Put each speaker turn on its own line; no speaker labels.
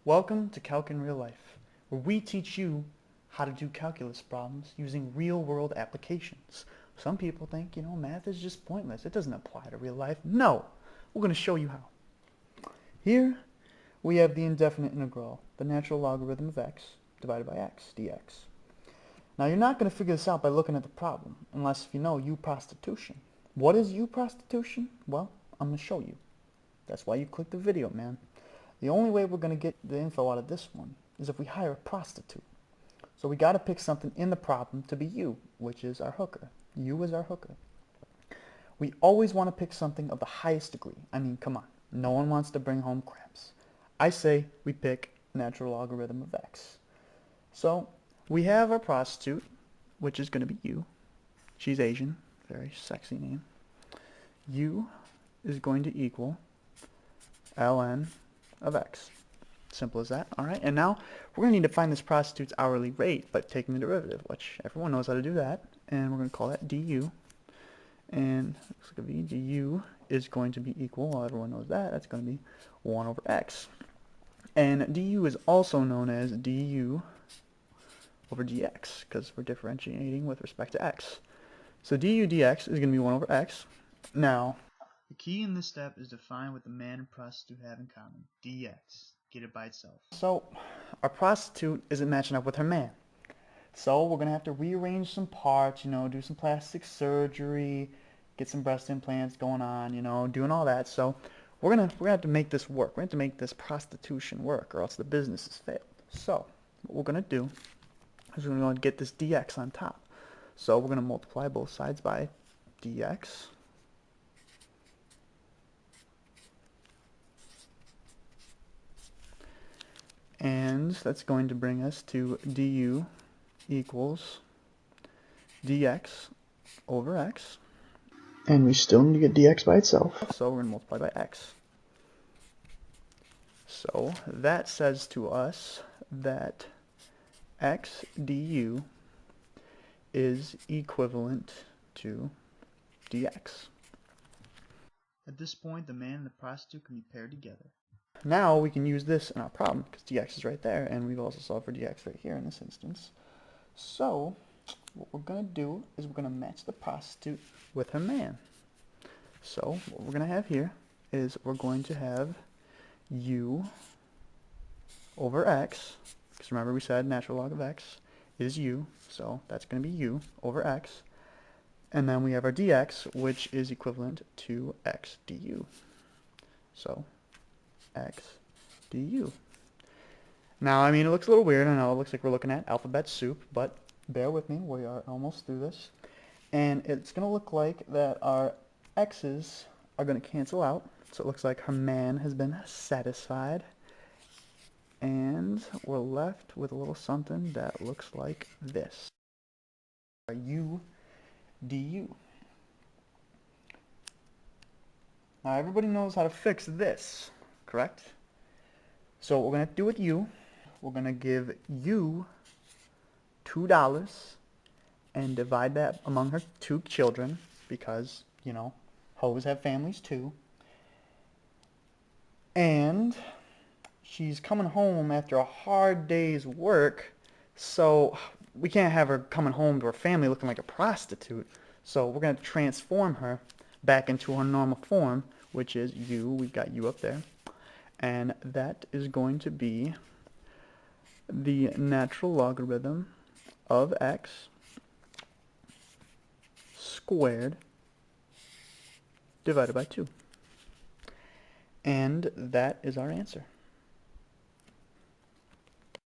Welcome to Calc in Real Life, where we teach you how to do calculus problems using real-world applications. Some people think, math is just pointless. It doesn't apply to real life. No, we're going to show you how. Here we have the indefinite integral, the natural logarithm of x divided by x dx. Now you're not going to figure this out by looking at the problem, unless if you know U prostitution. What is U prostitution? Well, I'm going to show you. That's why you click the video, man. The only way we're going to get the info out of this one is if we hire a prostitute. So we got to pick something in the problem to be U, which is our hooker. U is our hooker. We always want to pick something of the highest degree. I mean, come on. No one wants to bring home cramps. I say we pick natural logarithm of x. So we have our prostitute, which is going to be U. She's Asian. Very sexy name. U is going to equal ln of x. Simple as that. All right, and now we're going to need to find this prostitute's hourly rate by taking the derivative, which everyone knows how to do that, and we're going to call that du. And looks like a v. Du is going to be equal, well, everyone knows that, that's going to be 1 over x. And du is also known as du over dx, because we're differentiating with respect to x. So du dx is going to be 1 over x. Now, the key in this step is to find what the man and prostitute have in common. dx. Get it by itself. So, our prostitute isn't matching up with her man. So, we're going to have to rearrange some parts, do some plastic surgery, get some breast implants going on, doing all that. So, we're going to have to make this work. We're going to have to make this prostitution work, or else the business has failed. So, what we're going to do is we're going to get this dx on top. So, we're going to multiply both sides by dx. And that's going to bring us to du equals dx over x. And we still need to get dx by itself. So we're going to multiply by x. So that says to us that x du is equivalent to dx. At this point, the man and the prostitute can be paired together. Now we can use this in our problem because dx is right there, and we've also solved for dx right here in this instance. So what we're going to do is we're going to match the prostitute with her man. So what we're going to have here is we're going to have u over x, because remember we said natural log of x is u, so that's going to be u over x. And then we have our dx, which is equivalent to x du. So x du. Now, I mean, it looks a little weird. I know it looks like we're looking at alphabet soup, but bear with me. We are almost through this. And it's going to look like that our x's are going to cancel out. So it looks like her man has been satisfied. And we're left with a little something that looks like this. U du. Now, everybody knows how to fix this, correct? So what we're going to do with u, we're going to give u $2 and divide that among her 2 children because, hoes have families too. And she's coming home after a hard day's work, so we can't have her coming home to her family looking like a prostitute. So we're going to transform her back into her normal form, which is u. We've got u up there. And that is going to be the natural logarithm of x squared divided by 2. And that is our answer.